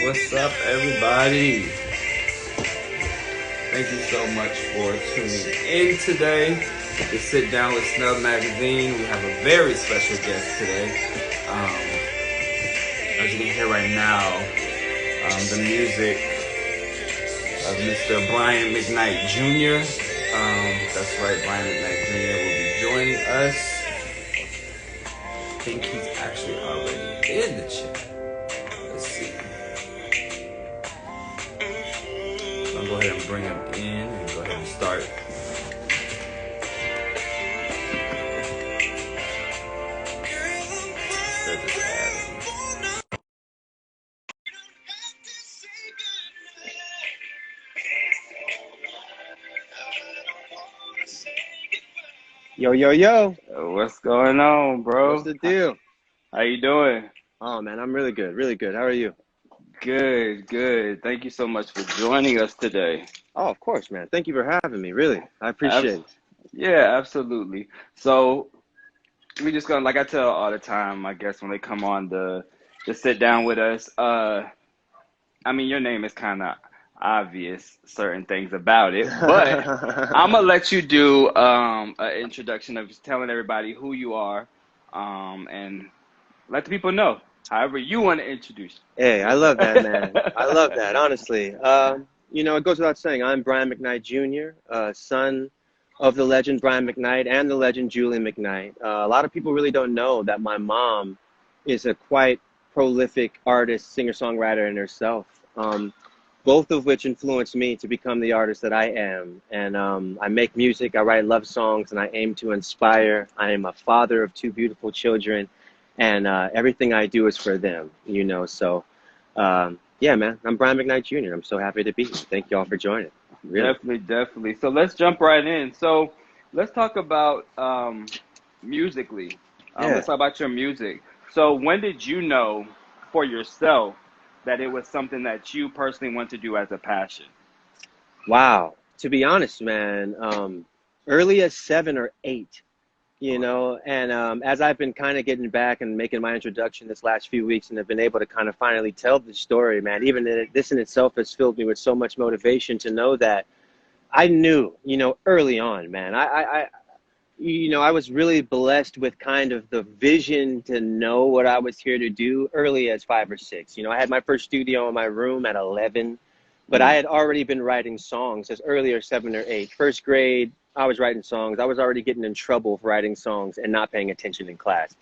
What's up, everybody? Thank you so much for tuning in today to Sit Down with Snub Magazine. We have a very special guest today. As you can hear right now, the music of Mr. Brian McKnight Jr. That's right, Brian McKnight Jr. will be joining us. I think he's actually already in the chat. Let's see. So I'll go ahead and bring him in and go ahead and start. Yo, yo, yo. What's going on, bro? What's the deal? How you doing? Oh, man, I'm really good. Really good. How are you? Good, good. Thank you so much for joining us today. Oh, of course, man. Thank you for having me. Really. I appreciate it. Yeah, absolutely. So we just gonna, like I tell all the time, I guess, when they come on to sit down with us, I mean, your name is kind of obvious, certain things about it, but I'm gonna let you do an introduction of just telling everybody who you are, and let the people know however you want to introduce. Hey, I love that, man. I love that, honestly. You know, it goes without saying, I'm Brian McKnight Jr., son of the legend Brian McKnight and the legend Julie McKnight. A lot of people really don't know that my mom is a quite prolific artist, singer-songwriter in herself. Both of which influenced me to become the artist that I am. And I make music, I write love songs, and I aim to inspire. I am a father of two beautiful children, and everything I do is for them, you know. So, yeah, man, I'm Brian McKnight Jr. I'm so happy to be here. Thank you all for joining. Really. Definitely. So let's jump right in. So let's talk about musically. Let's talk about your music. So when did you know for yourself that it was something that you personally want to do as a passion? Wow. To be honest, man, early as 7 or 8, you know, and as I've been kind of getting back and making my introduction this last few weeks and have been able to kind of finally tell the story, man, even this in itself has filled me with so much motivation to know that I knew, you know, early on, man, you know, I was really blessed with kind of the vision to know what I was here to do early as 5 or 6. You know, I had my first studio in my room at 11, but I had already been writing songs as early as 7 or 8. First grade, I was writing songs. I was already getting in trouble for writing songs and not paying attention in class.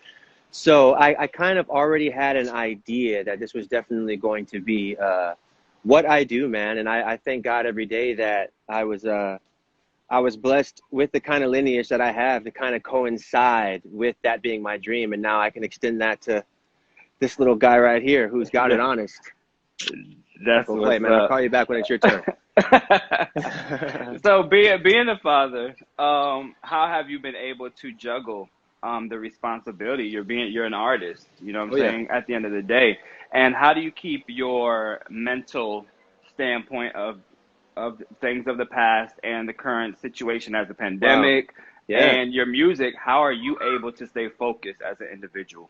So I kind of already had an idea that this was definitely going to be what I do, man. And I thank God every day that I was blessed with the kind of lineage that I have to kind of coincide with that being my dream. And now I can extend that to this little guy right here who's got it honest. That's what's man. I'll call you back when it's your turn. So being a father, how have you been able to juggle the responsibility? You're an artist, you know what I'm saying, at the end of the day. And how do you keep your mental standpoint of things of the past and the current situation as a pandemic and your music? How are you able to stay focused as an individual?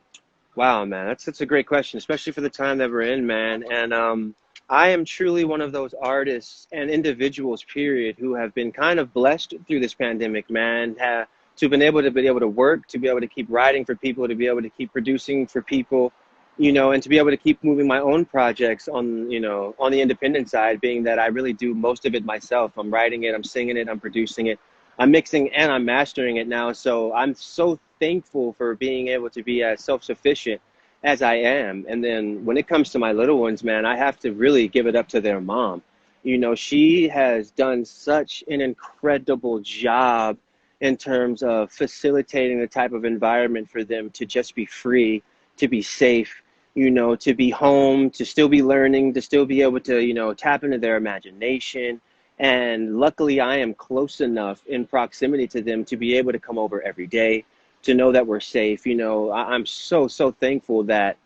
Wow, man, that's a great question, especially for the time that we're in, man. And I am truly one of those artists and individuals, period, who have been kind of blessed through this pandemic, man, to be able to work, to be able to keep writing for people, to be able to keep producing for people, you know, and to be able to keep moving my own projects on, you know, on the independent side, being that I really do most of it myself. I'm writing it, I'm singing it, I'm producing it, I'm mixing, and I'm mastering it now. So I'm so thankful for being able to be as self-sufficient as I am. And then when it comes to my little ones, man, I have to really give it up to their mom. You know, she has done such an incredible job in terms of facilitating the type of environment for them to just be free, to be safe, you know, to be home, to still be learning, to still be able to, you know, tap into their imagination. And luckily I am close enough in proximity to them to be able to come over every day, to know that we're safe. You know, I'm so thankful that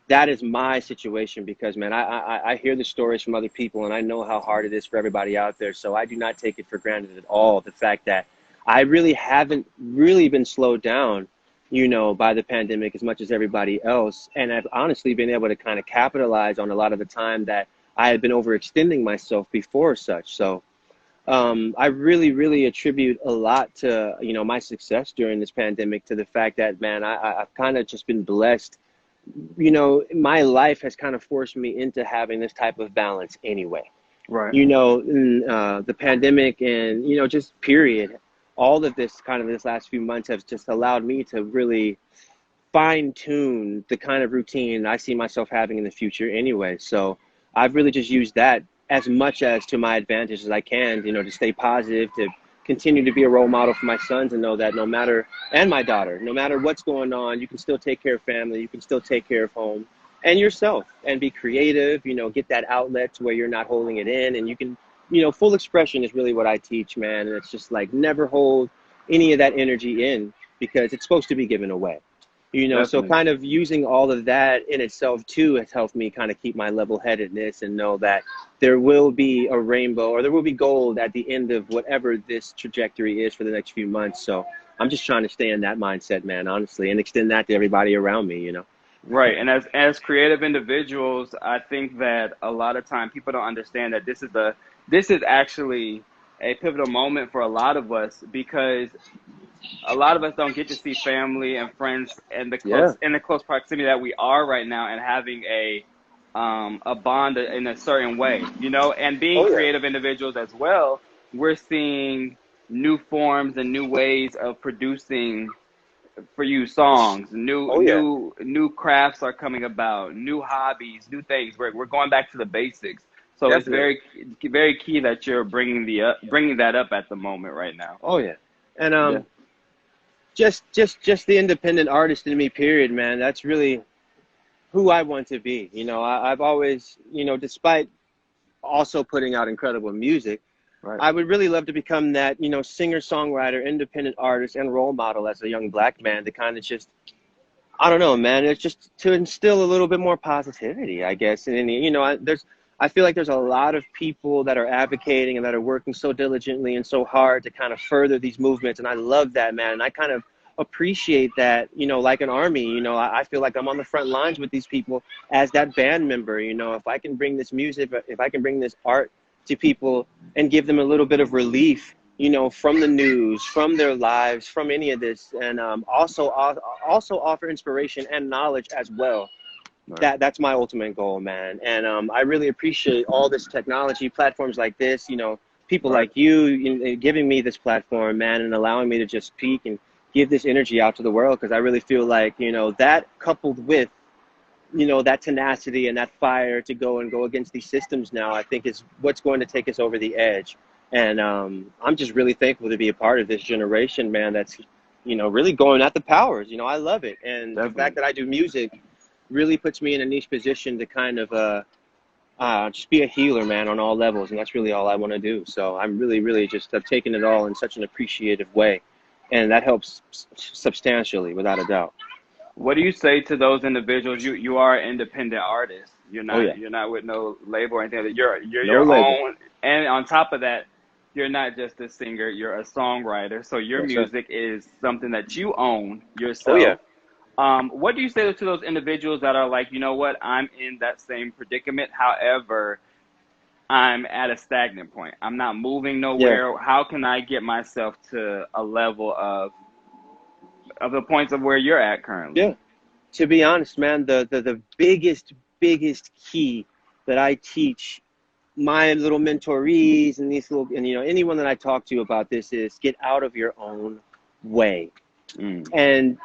that is my situation, because, man, I hear the stories from other people and I know how hard it is for everybody out there. So I do not take it for granted at all, the fact that I really haven't really been slowed down by the pandemic as much as everybody else. And I've honestly been able to kind of capitalize on a lot of the time that I had been overextending myself before such. So I really, really attribute a lot to, my success during this pandemic to the fact that, man, I've kind of just been blessed. My life has kind of forced me into having this type of balance anyway. Right. The pandemic and, just period, all of this last few months has just allowed me to really fine tune the kind of routine I see myself having in the future anyway. So I've really just used that as much as to my advantage as I can, to stay positive, to continue to be a role model for my sons and know that and my daughter, no matter what's going on, you can still take care of family, you can still take care of home and yourself and be creative, get that outlet to where you're not holding it in and you can, full expression is really what I teach, man. And it's just like never hold any of that energy in because it's supposed to be given away. So kind of using all of that in itself too has helped me kind of keep my level-headedness and know that there will be a rainbow or there will be gold at the end of whatever this trajectory is for the next few months. So I'm just trying to stay in that mindset, man, honestly, and extend that to everybody around me, Right. And as creative individuals, I think that a lot of time people don't understand that this is actually a pivotal moment for a lot of us because a lot of us don't get to see family and friends in the close proximity that we are right now and having a bond in a certain way, and being Oh, yeah. creative individuals as well, we're seeing new forms and new ways of producing for you songs, Oh, yeah. new crafts are coming about, new hobbies, new things. We're going back to the basics. So it's Definitely. very key that you're bringing that up at the moment right now. Oh, yeah. And Yeah. just the independent artist in me, period, man. That's really who I want to be. I've always, despite also putting out incredible music, Right. I would really love to become that, singer, songwriter, independent artist, and role model as a young black man to kind of just, I don't know, man. It's just to instill a little bit more positivity, I guess. And I feel like there's a lot of people that are advocating and that are working so diligently and so hard to kind of further these movements. And I love that, man. And I kind of appreciate that, like an army, I feel like I'm on the front lines with these people as that band member, if I can bring this music, if I can bring this art to people and give them a little bit of relief, from the news, from their lives, from any of this, and also offer inspiration and knowledge as well. Right. That's my ultimate goal, man. And I really appreciate all this technology, platforms like this, people Right. like you, giving me this platform, man, and allowing me to just speak and give this energy out to the world, because I really feel like, that coupled with, that tenacity and that fire to go against these systems now, I think is what's going to take us over the edge. And I'm just really thankful to be a part of this generation, man, that's, really going at the powers. I love it. And the fact that I do music really puts me in a niche position to kind of just be a healer, man, on all levels. And that's really all I want to do. So I'm really, really just have taken it all in such an appreciative way. And that helps substantially, without a doubt. What do you say to those individuals? You are an independent artist. Oh, yeah. You're not with no label or anything. You're No your label. own, and on top of that, you're not just a singer. You're a songwriter. So your Yes, sir. music is something that you own Oh, yeah. yourself. What do you say to those individuals that are like, you know what, I'm in that same predicament. However, I'm at a stagnant point. I'm not moving Yeah. nowhere. How can I get myself to a level of the points of where you're at currently? Yeah. To be honest, man, the biggest key that I teach my little mentorees and anyone that I talk to about this is get out of your own way. And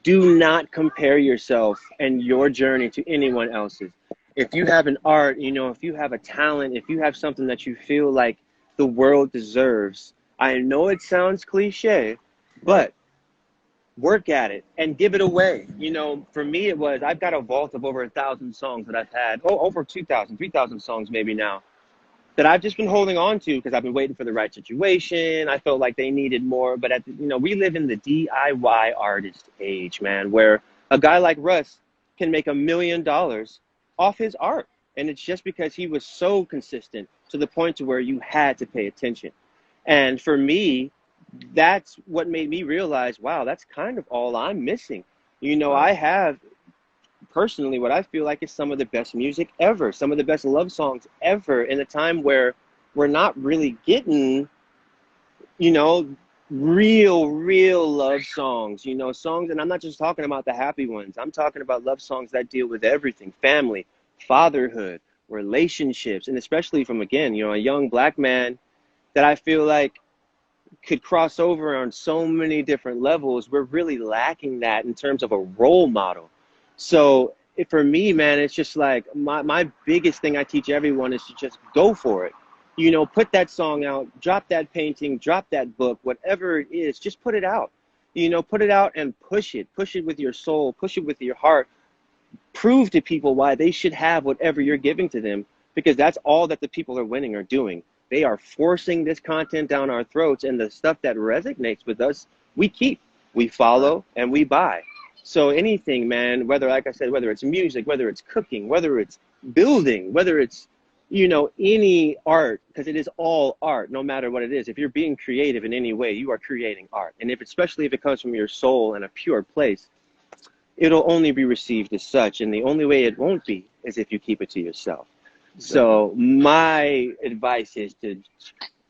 do not compare yourself and your journey to anyone else's. If you have an art, if you have a talent, if you have something that you feel like the world deserves, I know it sounds cliche, but work at it and give it away. For me, I've got a vault of over 1,000 songs that I've had, over 2,000, 3,000 songs maybe now, that I've just been holding on to because I've been waiting for the right situation. I felt like they needed more, but we live in the DIY artist age, man, where a guy like Russ can make $1 million off his art. And it's just because he was so consistent to the point to where you had to pay attention. And for me, that's what made me realize, wow, that's kind of all I'm missing. Right. I have personally what I feel like is some of the best music ever, some of the best love songs ever, in a time where we're not really getting, you know, real love songs, songs. And I'm not just talking about the happy ones. I'm talking about love songs that deal with everything: family, fatherhood, relationships, and especially from, again, a young black man that I feel like could cross over on so many different levels. We're really lacking that in terms of a role model. So for me, man, it's just like my biggest thing I teach everyone is to just go for it. Put that song out, drop that painting, drop that book, whatever it is, just put it out. Put it out and push it. Push it with your soul, push it with your heart. Prove to people why they should have whatever you're giving to them, because that's all that the people are winning are doing. They are forcing this content down our throats, and the stuff that resonates with us, we keep, we Right. follow, and we buy. So anything, man, whether, like I said, whether it's music, whether it's cooking, whether it's building, whether it's, any art, because it is all art, no matter what it is. If you're being creative in any way, you are creating art. And especially if it comes from your soul and a pure place, it'll only be received as such. And the only way it won't be is if you keep it to yourself. Definitely. So my advice is to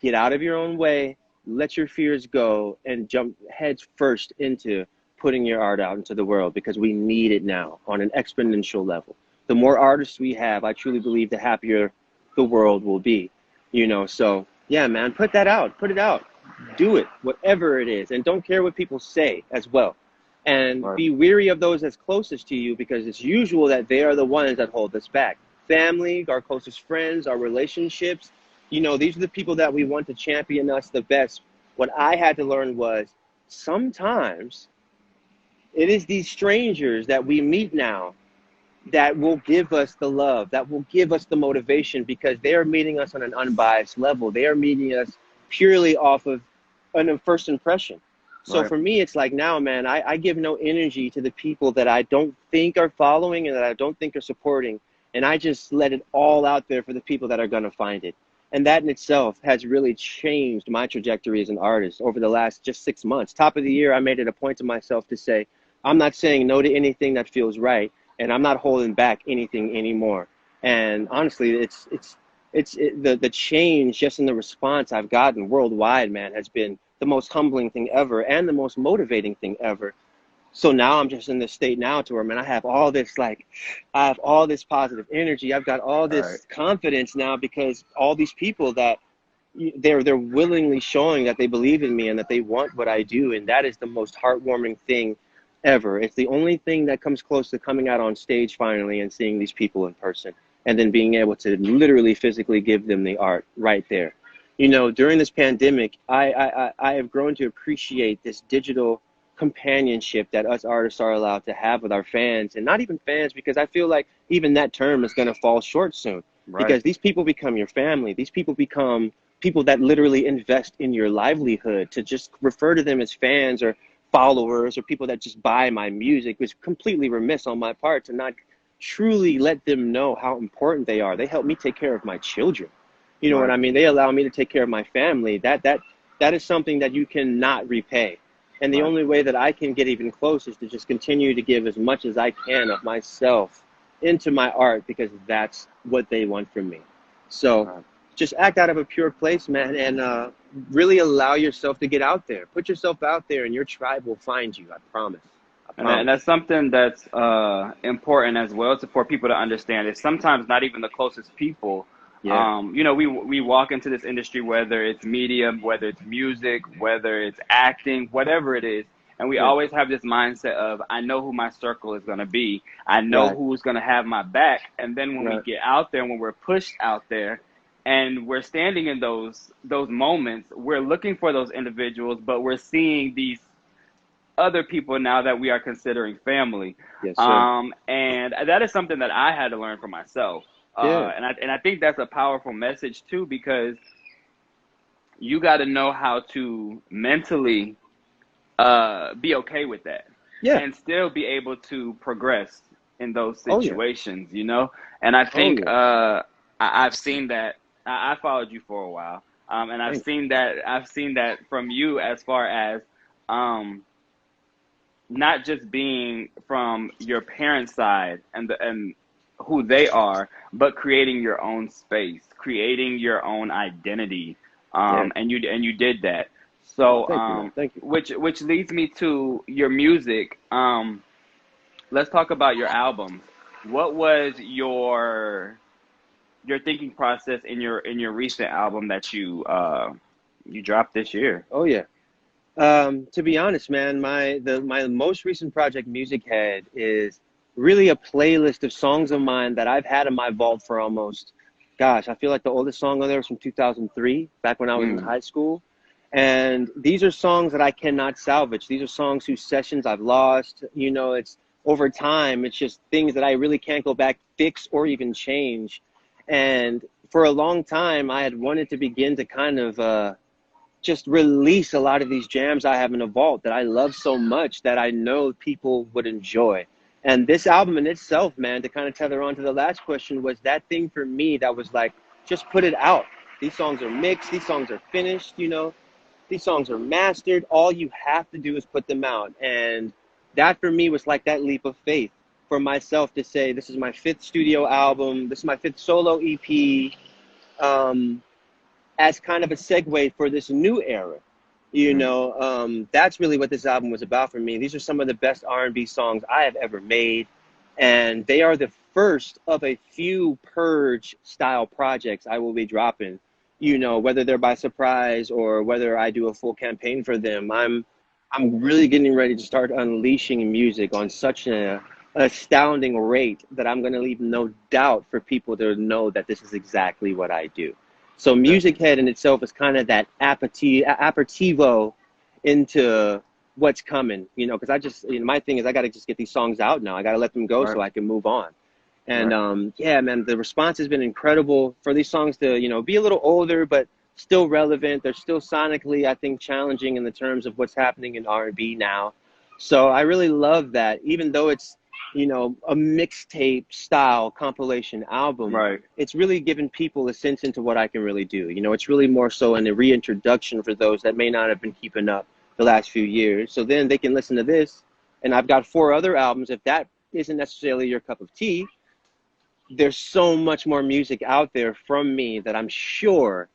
get out of your own way, let your fears go, and jump heads first into putting your art out into the world, because we need it now on an exponential level. The more artists we have, I truly believe the happier the world will be. So yeah, man, put that out, put it out, do it, whatever it is, and don't care what people say as well. And Right. be weary of those that's closest to you, because it's usual that they are the ones that hold us back. Family, our closest friends, our relationships, these are the people that we want to champion us the best. What I had to learn was sometimes it is these strangers that we meet now that will give us the love, that will give us the motivation, because they are meeting us on an unbiased level. They are meeting us purely off of a first impression. So Right. for me, it's like now, man, I give no energy to the people that I don't think are following and that I don't think are supporting. And I just let it all out there for the people that are going to find it. And that in itself has really changed my trajectory as an artist over the last just 6 months. Top of the year, I made it a point to myself to say, I'm not saying no to anything that feels right, and I'm not holding back anything anymore. And honestly, the change just in the response I've gotten worldwide, man, has been the most humbling thing ever and the most motivating thing ever. So now I'm just in this state now to where, man, I have all this positive energy. I've got all Right. this confidence now, because all these people that they're willingly showing that they believe in me and that they want what I do, and that is the most heartwarming thing ever. It's the only thing that comes close to coming out on stage finally and seeing these people in person, and then being able to literally physically give them the art right there. During this pandemic, I have grown to appreciate this digital companionship that us artists are allowed to have with our fans, and not even fans, because I feel like even that term is going to fall short soon, Right. because these people become your family. These people become people that literally invest in your livelihood. To just refer to them as fans or followers or people that just buy my music was completely remiss on my part, to not truly let them know how important they are. They help me take care of my children. You know what Right. I mean? They allow me to take care of my family. That is something that you cannot repay. And the Right. only way that I can get even close is to just continue to give as much as I can of myself into my art, because that's what they want from me. So Right. just act out of a pure place, man, and really allow yourself to get out there. Put yourself out there, and your tribe will find you. I promise. I And promise. that's something that's important as well for people to understand. It's sometimes not even the closest people. Yeah. We walk into this industry, whether it's media, whether it's music, whether it's acting, whatever it is, and we Yeah. always have this mindset of, I know who my circle is going to be. I know Right. who's going to have my back. And then when we Right. get out there, when we're pushed out there, and we're standing in those moments, we're looking for those individuals, but we're seeing these other people now that we are considering family. Yes, sir. And that is something that I had to learn for myself. Yeah. And I think that's a powerful message too, because you got to know how to mentally be okay with that Yeah. and still be able to progress in those Oh yeah. situations. And I Oh think yeah. I've seen that. I followed you for a while. And Thank I've seen that from you as far as um, not just being from your parents' side and who they are, but creating your own space, creating your own identity, Yeah. and you did that. Oh, So, thank you, man. Thank you. which leads me to your music. Let's talk about your albums. What was your thinking process in your recent album that you dropped this year? Oh yeah. To be honest, man, my most recent project, Music Head, is really a playlist of songs of mine that I've had in my vault for almost, gosh, I feel like the oldest song on there was from 2003, back when I was in Mm, high school. And these are songs that I cannot salvage. These are songs whose sessions I've lost. You know, it's over time, it's just things that I really can't go back, fix, or even change. And for a long time, I had wanted to begin to kind of just release a lot of these jams I have in a vault that I love so much that I know people would enjoy. And this album in itself, man, to kind of tether on to the last question, was that thing for me that was like, just put it out. These songs are mixed, these songs are finished, you know, these songs are mastered. All you have to do is put them out. And that for me was like that leap of faith for myself to say, this is my fifth studio album, this is my fifth solo EP. As kind of a segue for this new era. You mm, know, that's really what this album was about for me. These are some of the best R&B songs I have ever made, and they are the first of a few purge style projects I will be dropping. You know, whether they're by surprise or whether I do a full campaign for them, I'm really getting ready to start unleashing music on such an astounding rate that I'm going to leave no doubt for people to know that this is exactly what I do. So Music definitely. Head in itself is kind of that aperitivo into what's coming, you know, because I just, you know, my thing is I got to just get these songs out now. I got to let them go Right, so I can move on. And right. yeah, man, the response has been incredible for these songs to, you know, be a little older, but still relevant. They're still sonically, I think, challenging in the terms of what's happening in R&B now. So I really love that, even though it's, you know, a mixtape style compilation album, Right. it's really given people a sense into what I can really do. You know, it's really more so in a reintroduction for those that may not have been keeping up the last few years. So then they can listen to this. And I've got 4 other albums. If that isn't necessarily your cup of tea, there's so much more music out there from me that I'm sure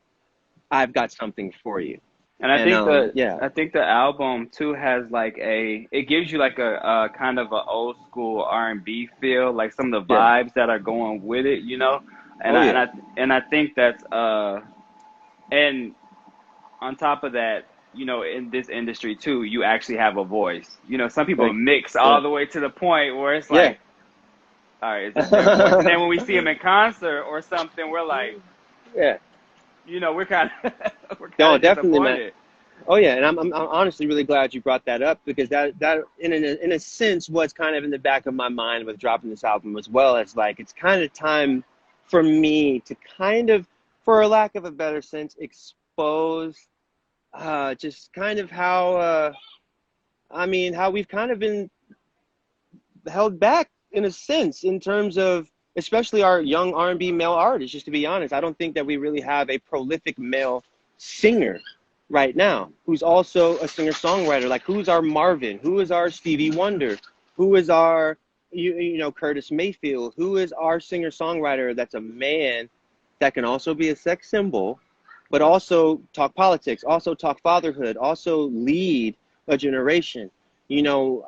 I've got something for you. And And yeah, I think the album too has like it gives you like a kind of a old school R&B feel, like some of the yeah, vibes that are going with it, you know. And oh yeah, I think that's and on top of that, you know, in this industry too, you actually have a voice. You know, some people thank mix you. Yeah, all the way to the point where it's yeah. like, all right, is this their voice? And then when we see them in concert or something, we're like, Yeah, you know, we're kind of we're kind no, of definitely, man. disappointed. Oh yeah, and I'm honestly really glad you brought that up because that in a sense was kind of in the back of my mind with dropping this album as well as like it's kind of time for me to kind of, for a lack of a better sense, expose just kind of how I mean how we've kind of been held back in a sense in terms of especially our young R&B male artists. Just to be honest, I don't think that we really have a prolific male singer right now who's also a singer-songwriter. Like who's our Marvin? Who is our Stevie Wonder? Who is our you know Curtis Mayfield? Who is our singer-songwriter that's a man that can also be a sex symbol, but also talk politics, also talk fatherhood, also lead a generation? You know,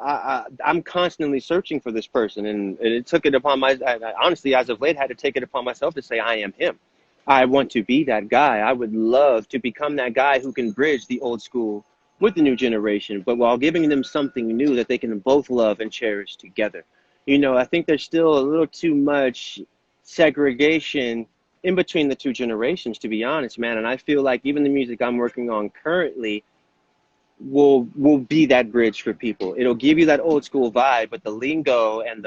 I'm constantly searching for this person, and it took it upon I honestly, as of late, had to take it upon myself to say I am him. I want to be that guy. I would love to become that guy who can bridge the old school with the new generation, but while giving them something new that they can both love and cherish together. You know, I think there's still a little too much segregation in between the two generations, to be honest, man. And I feel like even the music I'm working on currently will be that bridge for people. It'll give you that old school vibe, but the lingo and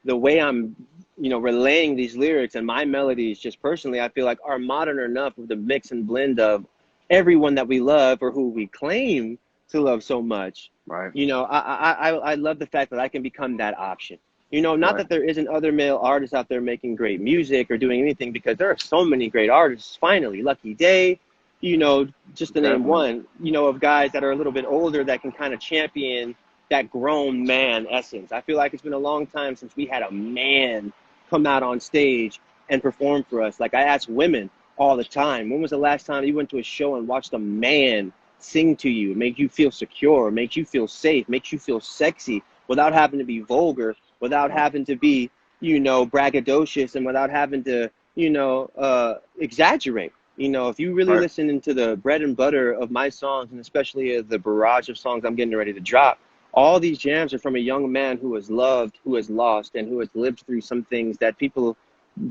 the way I'm, you know, relaying these lyrics and my melodies, just personally, I feel like are modern enough with the mix and blend of everyone that we love or who we claim to love so much. Right, You know, I love the fact that I can become that option. You know, not right, that there isn't other male artists out there making great music or doing anything, because there are so many great artists. Finally, Lucky Day, you know, just to name Definitely. one, you know, of guys that are a little bit older that can kind of champion that grown man essence. I feel like it's been a long time since we had a man come out on stage and perform for us. Like I ask women all the time, when was the last time you went to a show and watched a man sing to you, make you feel secure, make you feel safe, makes you feel sexy without having to be vulgar, without Right. having to be, you know, braggadocious, and without having to, you know, exaggerate. You know, if you really Right. listen into the bread and butter of my songs, and especially the barrage of songs I'm getting ready to drop, all these jams are from a young man who has loved, who has lost, and who has lived through some things that people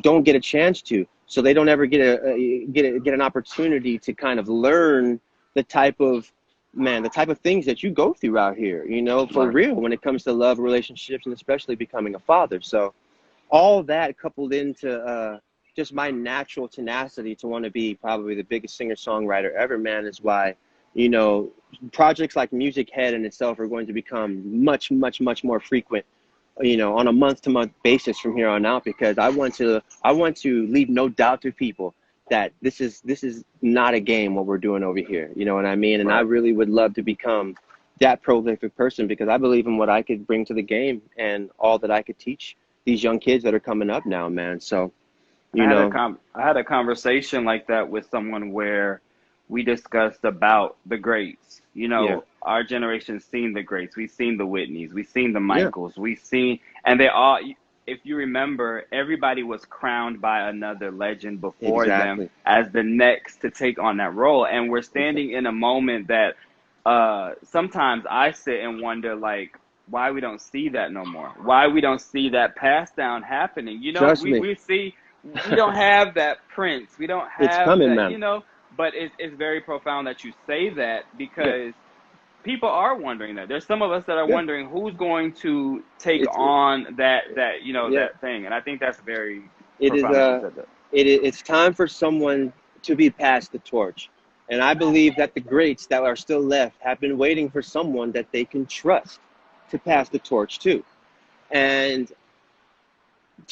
don't get a chance to. So they don't ever get an opportunity to kind of learn the type of, man, the type of things that you go through out here, you know, for Right. real, when it comes to love, relationships, and especially becoming a father. So all that coupled into just my natural tenacity to want to be probably the biggest singer-songwriter ever, man, is why, you know, projects like Music Head in itself are going to become much, much, much more frequent, you know, on a month-to-month basis from here on out, because I want to leave no doubt to people that this is not a game what we're doing over here. You know what I mean? And I Right. really would love to become that prolific person, because I believe in what I could bring to the game and all that I could teach these young kids that are coming up now, man. So, you know, I had a conversation like that with someone where we discussed about the greats. You yeah, know, our generation's seen the greats. We've seen the Whitneys. We've seen the yeah, Michaels. We've seen, and they all. If you remember, everybody was crowned by another legend before them exactly, as the next to take on that role. And we're exactly. standing in a moment that sometimes I sit and wonder, like, why we don't see that no more. Why we don't see that pass down happening. You know, Trust me, we see we don't have that Prince. We don't it's have coming, that, man. you know, but it's very profound that you say that Yeah, because people are wondering that. There's some of us that are yeah. wondering who's going to take It's on that, you know, yeah. that thing. And I think that's very It is profound that you said that. it's time for someone to be passed the torch. And I believe that the greats that are still left have been waiting for someone that they can trust to pass the torch to. And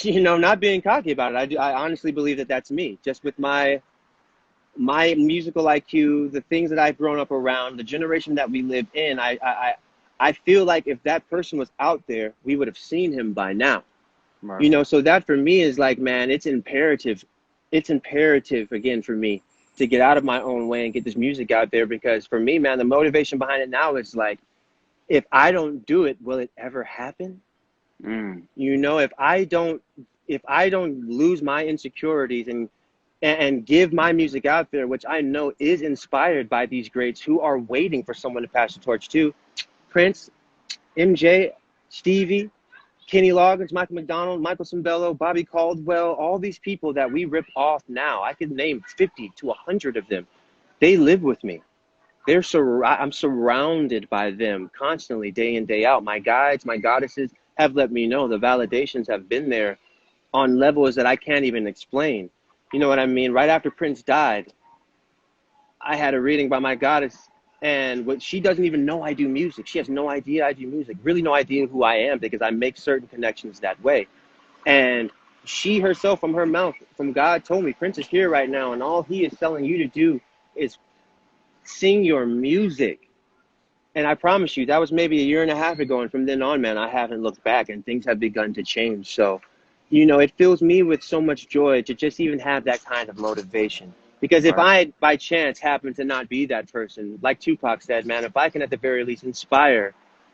you know, not being cocky about it, I honestly believe that that's me. Just with my musical IQ, the things that I've grown up around, the generation that we live in, I feel like if that person was out there, we would have seen him by now. Right. You know, so that for me is like, man, it's imperative again for me to get out of my own way and get this music out there, because for me, man, the motivation behind it now is like, if I don't do it, will it ever happen? Mm. You know, if I don't lose my insecurities and give my music out there, which I know is inspired by these greats who are waiting for someone to pass the torch to, Prince, MJ, Stevie, Kenny Loggins, Michael McDonald, Michael Cimbello, Bobby Caldwell, all these people that we rip off now. I could name 50 to 100 of them. They live with me. I'm surrounded by them constantly, day in, day out. My guides, my goddesses have let me know the validations have been there on levels that I can't even explain. You know what I mean? Right after Prince died, I had a reading by my goddess, and what she doesn't even know I do music. She has no idea I do music, really no idea who I am, because I make certain connections that way. And she herself, from her mouth, from God, told me, Prince is here right now, and all he is telling you to do is sing your music. And I promise you, that was maybe a year and a half ago. And from then on, man, I haven't looked back, and things have begun to change. So, you know, it fills me with so much joy to just even have that kind of motivation. Because if Right. I, by chance, happen to not be that person, like Tupac said, man, if I can at the very least inspire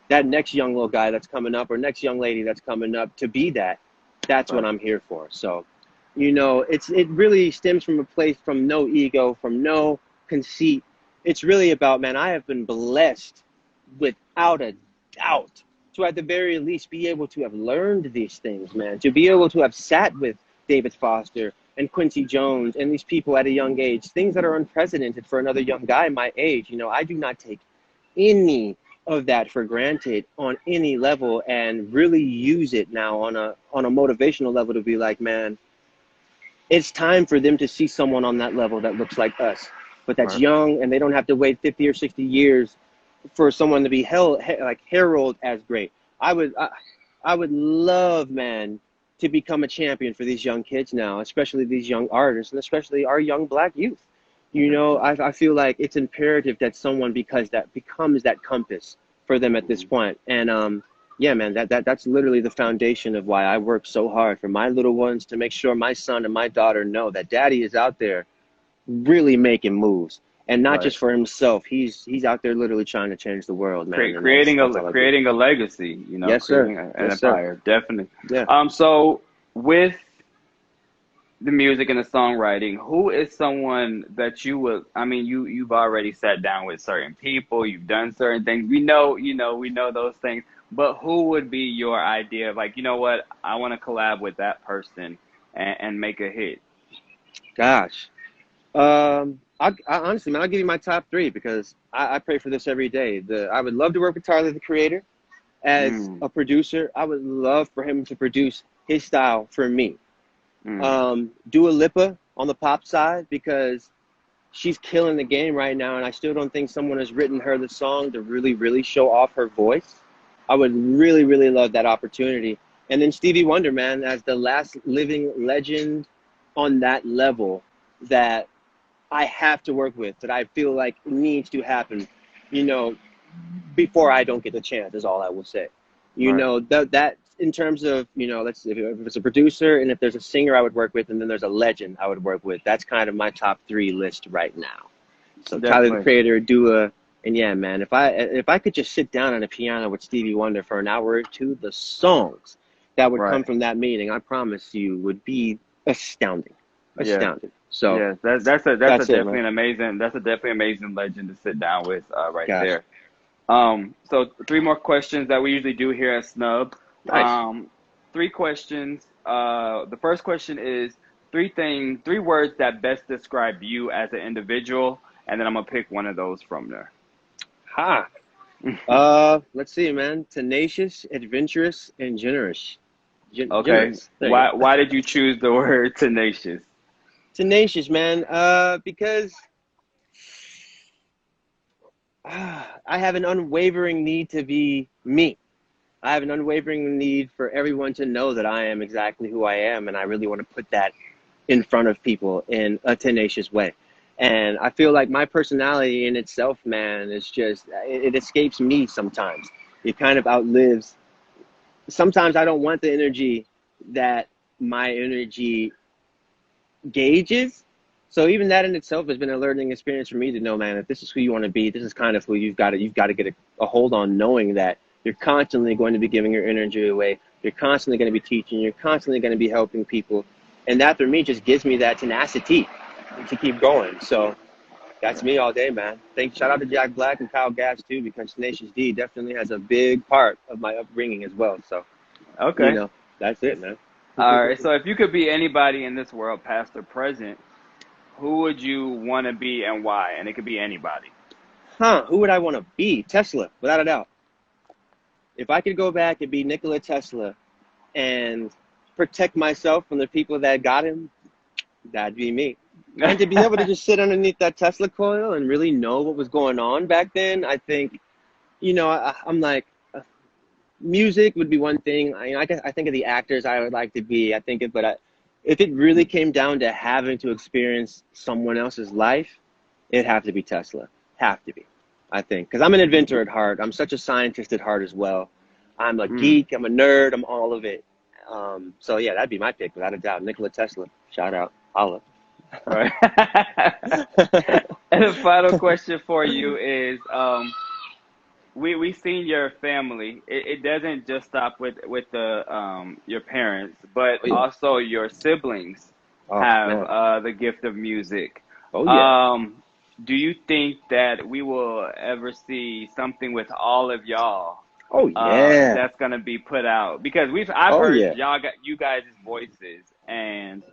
that next young little guy that's coming up, or next young lady that's coming up to be that, that's what Right. I'm here for. So, you know, it really stems from a place from no ego, from no conceit. It's really about, man, I have been blessed without a doubt to at the very least be able to have learned these things, man, to be able to have sat with David Foster and Quincy Jones and these people at a young age, things that are unprecedented for another young guy my age. You know, I do not take any of that for granted on any level, and really use it now on a motivational level to be like, man, it's time for them to see someone on that level that looks like us, but that's Right. young, and they don't have to wait 50 or 60 years for someone to be like heralded as great. I would love, man, to become a champion for these young kids now, especially these young artists, and especially our young black youth. You know, I feel like it's imperative that someone, because that becomes that compass for them at this Mhm. point. And yeah, man, that's literally the foundation of why I work so hard for my little ones, to make sure my son and my daughter know that daddy is out there really making moves, and not Right. just for himself. He's out there literally trying to change the world, man. And that's all I do. Creating a legacy, Yes, sir. creating an Yes, sir. empire, definitely. Yeah. So with the music and the songwriting, who is someone that you would, I mean, you've already sat down with certain people, you've done certain things. We know those things, but who would be your idea of like, you know what, I want to collab with that person and make a hit? Gosh. I honestly, man, I'll give you my top three, because I pray for this every day. I would love to work with Tyler, the Creator, as Mm, a producer. I would love for him to produce his style for me. mm, Dua Lipa on the pop side, because she's killing the game right now, and I still don't think someone has written her the song to really, really show off her voice. I would really, really love that opportunity. And then Stevie Wonder, man, as the last living legend on that level that I have to work with, that I feel like needs to happen, you know, before I don't get the chance, is all I will say. You right. know, that in terms of, you know, let's if it's a producer, and if there's a singer I would work with, and then there's a legend I would work with. That's kind of my top three list right now. So Tyler, the Definitely. Creator, Dua, and yeah, man, if I could just sit down on a piano with Stevie Wonder for an hour or two, the songs that would come Right. from that meeting, I promise you, would be astounding, Yeah. astounding. So Yeah. That's a that's it, definitely man. an amazing, that's a definitely amazing legend to sit down with right Gosh, there. So three more questions that we usually do here at Snub. nice. Three questions. The first question is three words that best describe you as an individual, and then I'm gonna pick one of those from there. Ha. Let's see, man. Tenacious, adventurous, and generous. Okay. Generous. There you go. Why did you choose the word tenacious? Tenacious, man. Because I have an unwavering need to be me. I have an unwavering need for everyone to know that I am exactly who I am, and I really want to put that in front of people in a tenacious way. And I feel like my personality in itself, man, is just, it escapes me sometimes. It kind of outlives. Sometimes I don't want the energy that my energy gauges. So even that in itself has been a learning experience for me to know, man, if this is who you want to be, this is kind of who you've got to get a hold on, knowing that you're constantly going to be giving your energy away. You're constantly going to be teaching. You're constantly going to be helping people. And that for me just gives me that tenacity to keep going. So that's me all day, man. Shout out to Jack Black and Kyle Gass too, because Tenacious D definitely has a big part of my upbringing as well. So, you Okay. know, that's it, man. All right. So if you could be anybody in this world, past or present, who would you want to be and why? And it could be anybody. Who would I want to be? Tesla, without a doubt. If I could go back and be Nikola Tesla and protect myself from the people that got him, that'd be me. And to be able to just sit underneath that Tesla coil and really know what was going on back then, I think, you know, I'm like, music would be one thing. I think of the actors I would like to be. If it really came down to having to experience someone else's life, it'd have to be Tesla. Have to be, I think, because I'm an inventor at heart. I'm such a scientist at heart as well. I'm a Hmm. geek. I'm a nerd. I'm all of it. So yeah, that'd be my pick without a doubt. Nikola Tesla. Shout out. Holla. Right. And the final question for you is, we seen your family. It doesn't just stop with the your parents, but Oh yeah. also your siblings Oh have man. the gift of music. Oh yeah. Um, do you think that we will ever see something with all of y'all Oh yeah. that's gonna be put out? Because I've Oh heard yeah. you guys' voices, and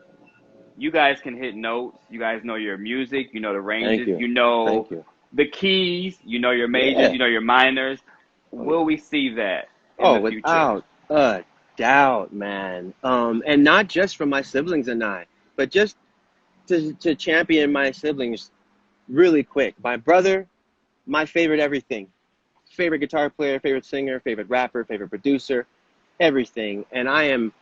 you guys can hit notes. You guys know your music. You know the Thank ranges. you. You Thank know you. the keys. You know your majors. Yeah. You know your minors. Oh yeah. Will we see that in Oh, the future? without a doubt, man. And not just from my siblings and I, but just to champion my siblings really quick. My brother, my favorite everything. Favorite guitar player, favorite singer, favorite rapper, favorite producer, everything. And I am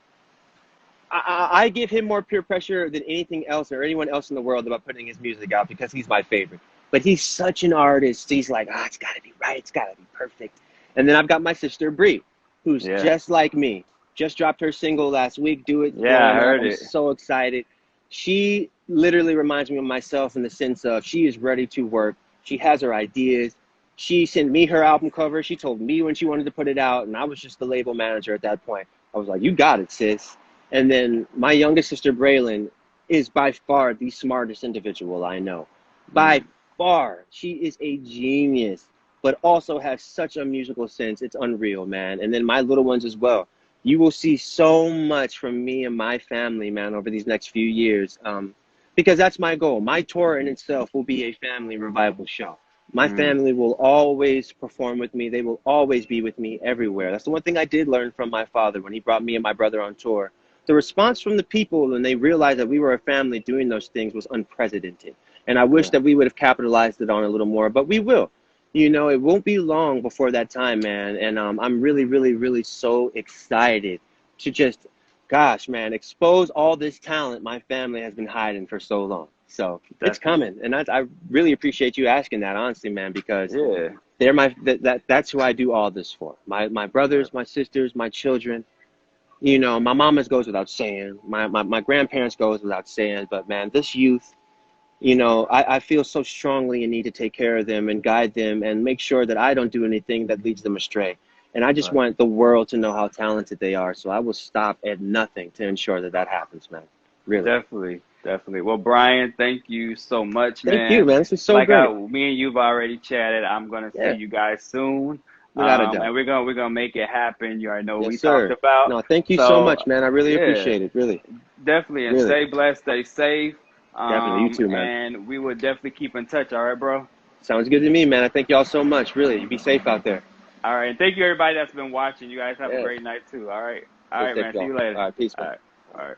I give him more peer pressure than anything else or anyone else in the world about putting his music out because he's my favorite. But he's such an artist. He's like, it's got to be right. It's got to be perfect. And then I've got my sister, Bree, who's just like me. Just dropped her single last week. Do It. Yeah, I heard it. I'm so excited. She literally reminds me of myself in the sense of she is ready to work. She has her ideas. She sent me her album cover. She told me when she wanted to put it out. And I was just the label manager at that point. I was like, you got it, sis. And then my youngest sister, Braylon, is by far the smartest individual I know. By far. She is a genius, but also has such a musical sense. It's unreal, man. And then my little ones as well. You will see so much from me and my family, man, over these next few years, because that's my goal. My tour in itself will be a family revival show. My family will always perform with me. They will always be with me everywhere. That's the one thing I did learn from my father when he brought me and my brother on tour. The response from the people when they realized that we were a family doing those things was unprecedented. And I wish that we would have capitalized it on a little more, but we will. You know, it won't be long before that time, man. And I'm really, really, really so excited to just, gosh, man, expose all this talent my family has been hiding for so long. So it's coming. And I really appreciate you asking that, honestly, man, because they're that's who I do all this for. My brothers, my sisters, my children. You know, my mama's goes without saying. My grandparents goes without saying. But, man, this youth, you know, I feel so strongly in need to take care of them and guide them and make sure that I don't do anything that leads them astray. And I just want the world to know how talented they are. So I will stop at nothing to ensure that that happens, man. Really. Definitely. Well, Brian, thank you so much, man. Thank you, man. This is so great. Me and you've already chatted. I'm going to see you guys soon. Without a doubt. And we're gonna make it happen. You already know what we talked about. No, thank you so much, man. I really appreciate it. Really. Definitely. And stay blessed, stay safe. Definitely. You too, man. And we will definitely keep in touch. All right, bro? Sounds good to me, man. I thank y'all so much. Really. You be safe out there. All right. And thank you, everybody that's been watching. You guys have a great night, too. All right. All right, man. See you later. All right. Peace, man. All right.